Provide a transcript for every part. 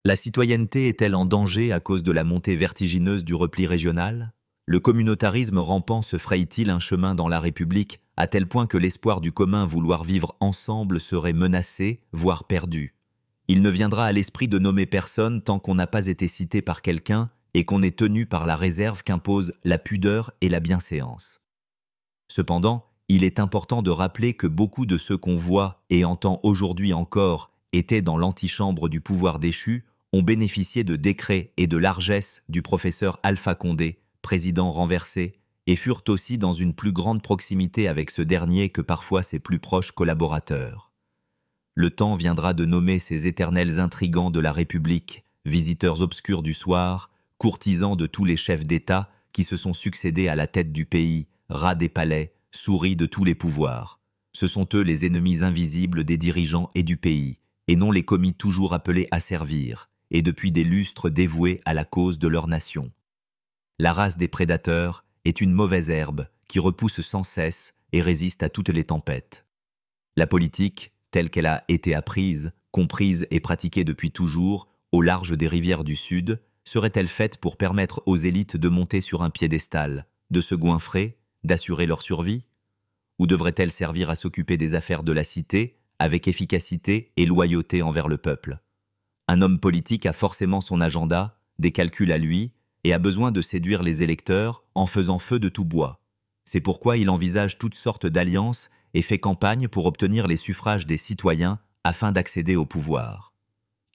La citoyenneté est-elle en danger à cause de la montée vertigineuse du repli régional? Le communautarisme rampant se fraye-t-il un chemin dans la République, à tel point que l'espoir du commun vouloir vivre ensemble serait menacé, voire perdu? Il ne viendra à l'esprit de nommer personne tant qu'on n'a pas été cité par quelqu'un et qu'on est tenu par la réserve qu'imposent la pudeur et la bienséance. Cependant, il est important de rappeler que beaucoup de ceux qu'on voit et entend aujourd'hui encore étaient dans l'antichambre du pouvoir déchu, ont bénéficié de décrets et de largesses du professeur Alpha Condé, président renversé, et furent aussi dans une plus grande proximité avec ce dernier que parfois ses plus proches collaborateurs. Le temps viendra de nommer ces éternels intrigants de la République, visiteurs obscurs du soir, courtisans de tous les chefs d'État qui se sont succédés à la tête du pays, rats des palais, souris de tous les pouvoirs. Ce sont eux les ennemis invisibles des dirigeants et du pays, et non les commis toujours appelés à servir, et depuis des lustres dévoués à la cause de leur nation. La race des prédateurs est une mauvaise herbe qui repousse sans cesse et résiste à toutes les tempêtes. La politique, telle qu'elle a été apprise, comprise et pratiquée depuis toujours, au large des rivières du Sud, serait-elle faite pour permettre aux élites de monter sur un piédestal, de se goinfrer, d'assurer leur survie? Ou devrait-elle servir à s'occuper des affaires de la cité, avec efficacité et loyauté envers le peuple? Un homme politique a forcément son agenda, des calculs à lui, et a besoin de séduire les électeurs en faisant feu de tout bois. C'est pourquoi il envisage toutes sortes d'alliances et fait campagne pour obtenir les suffrages des citoyens afin d'accéder au pouvoir.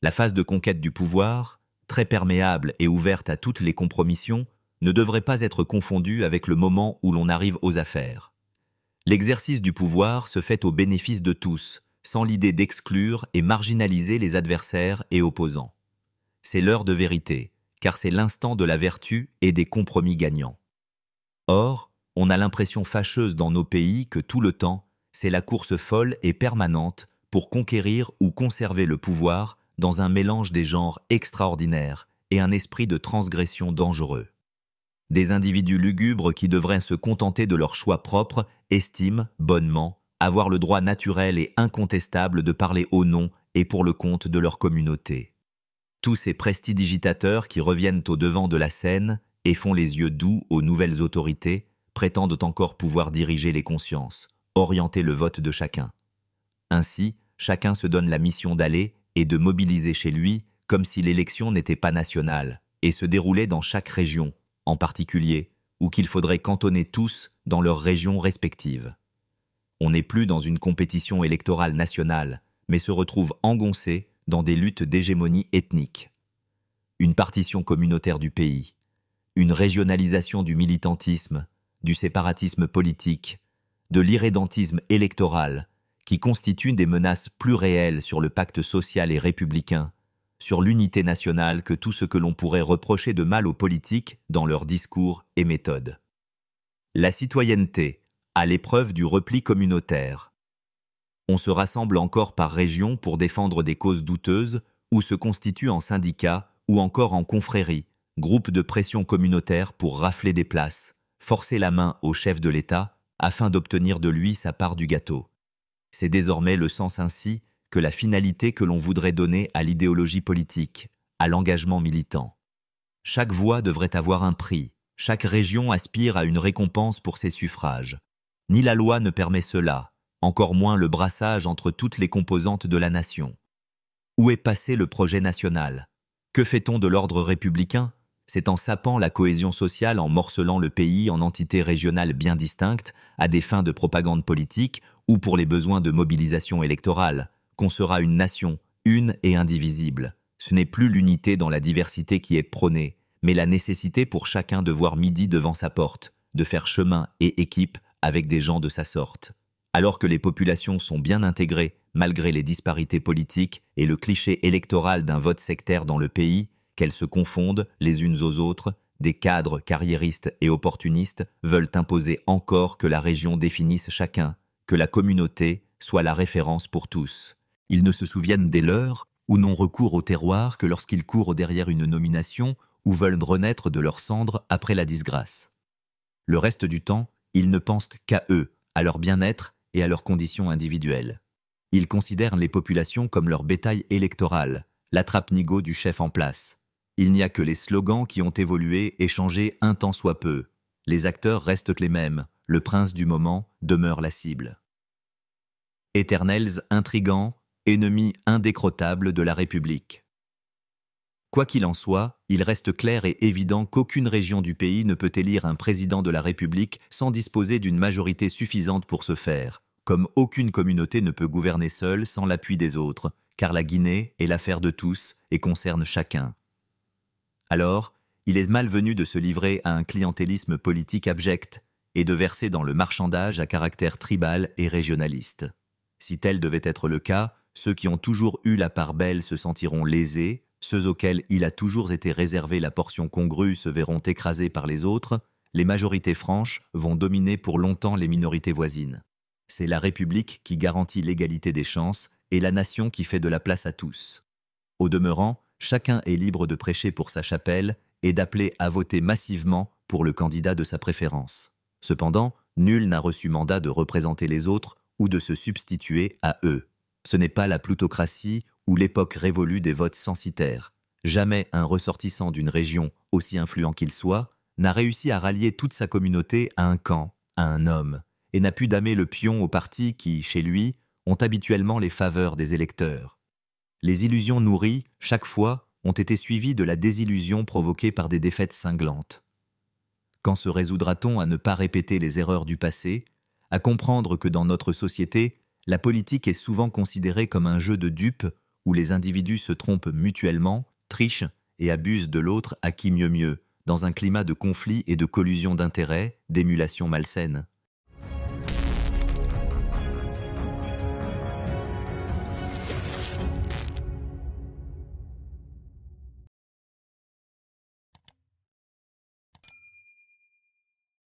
La phase de conquête du pouvoir, très perméable et ouverte à toutes les compromissions, ne devrait pas être confondue avec le moment où l'on arrive aux affaires. L'exercice du pouvoir se fait au bénéfice de tous, sans l'idée d'exclure et marginaliser les adversaires et opposants. C'est l'heure de vérité, car c'est l'instant de la vertu et des compromis gagnants. Or, on a l'impression fâcheuse dans nos pays que tout le temps, c'est la course folle et permanente pour conquérir ou conserver le pouvoir dans un mélange des genres extraordinaires et un esprit de transgression dangereux. Des individus lugubres qui devraient se contenter de leur choix propre estiment, bonnement, avoir le droit naturel et incontestable de parler au nom et pour le compte de leur communauté. Tous ces prestidigitateurs qui reviennent au devant de la scène et font les yeux doux aux nouvelles autorités prétendent encore pouvoir diriger les consciences, orienter le vote de chacun. Ainsi, chacun se donne la mission d'aller et de mobiliser chez lui comme si l'élection n'était pas nationale et se déroulait dans chaque région, en particulier, ou qu'il faudrait cantonner tous dans leurs régions respectives. On n'est plus dans une compétition électorale nationale, mais se retrouve engoncé dans des luttes d'hégémonie ethnique. Une partition communautaire du pays, une régionalisation du militantisme, du séparatisme politique, de l'irrédentisme électoral, qui constituent des menaces plus réelles sur le pacte social et républicain, sur l'unité nationale que tout ce que l'on pourrait reprocher de mal aux politiques dans leurs discours et méthodes. La citoyenneté, à l'épreuve du repli communautaire. On se rassemble encore par région pour défendre des causes douteuses ou se constitue en syndicats ou encore en confréries, groupes de pression communautaire pour rafler des places, forcer la main au chef de l'État afin d'obtenir de lui sa part du gâteau. C'est désormais le sens ainsi que la finalité que l'on voudrait donner à l'idéologie politique, à l'engagement militant. Chaque voix devrait avoir un prix, chaque région aspire à une récompense pour ses suffrages. Ni la loi ne permet cela, encore moins le brassage entre toutes les composantes de la nation. Où est passé le projet national? Que fait-on de l'ordre républicain? C'est en sapant la cohésion sociale, en morcelant le pays en entités régionales bien distinctes, à des fins de propagande politique ou pour les besoins de mobilisation électorale, qu'on sera une nation, une et indivisible. Ce n'est plus l'unité dans la diversité qui est prônée, mais la nécessité pour chacun de voir midi devant sa porte, de faire chemin et équipe avec des gens de sa sorte. Alors que les populations sont bien intégrées, malgré les disparités politiques et le cliché électoral d'un vote sectaire dans le pays, qu'elles se confondent les unes aux autres, des cadres carriéristes et opportunistes veulent imposer encore que la région définisse chacun, que la communauté soit la référence pour tous. Ils ne se souviennent des leurs ou n'ont recours au terroir que lorsqu'ils courent derrière une nomination ou veulent renaître de leurs cendres après la disgrâce. Le reste du temps, ils ne pensent qu'à eux, à leur bien-être et à leurs conditions individuelles. Ils considèrent les populations comme leur bétail électoral, l'attrape-nigo du chef en place. Il n'y a que les slogans qui ont évolué et changé un tant soit peu. Les acteurs restent les mêmes, le prince du moment demeure la cible. Éternels intrigants, ennemis indécrottables de la République. Quoi qu'il en soit, il reste clair et évident qu'aucune région du pays ne peut élire un président de la République sans disposer d'une majorité suffisante pour ce faire, comme aucune communauté ne peut gouverner seule sans l'appui des autres, car la Guinée est l'affaire de tous et concerne chacun. Alors, il est malvenu de se livrer à un clientélisme politique abject et de verser dans le marchandage à caractère tribal et régionaliste. Si tel devait être le cas, ceux qui ont toujours eu la part belle se sentiront lésés, ceux auxquels il a toujours été réservé la portion congrue se verront écrasés par les autres, les majorités franches vont dominer pour longtemps les minorités voisines. C'est la République qui garantit l'égalité des chances et la nation qui fait de la place à tous. Au demeurant, chacun est libre de prêcher pour sa chapelle et d'appeler à voter massivement pour le candidat de sa préférence. Cependant, nul n'a reçu mandat de représenter les autres ou de se substituer à eux. Ce n'est pas la plutocratie ou l'époque révolue des votes censitaires. Jamais un ressortissant d'une région, aussi influent qu'il soit, n'a réussi à rallier toute sa communauté à un camp, à un homme, et n'a pu damer le pion aux partis qui, chez lui, ont habituellement les faveurs des électeurs. Les illusions nourries, chaque fois, ont été suivies de la désillusion provoquée par des défaites cinglantes. Quand se résoudra-t-on à ne pas répéter les erreurs du passé, à comprendre que dans notre société, la politique est souvent considérée comme un jeu de dupes où les individus se trompent mutuellement, trichent et abusent de l'autre à qui mieux, dans un climat de conflit et de collusion d'intérêts, d'émulation malsaine.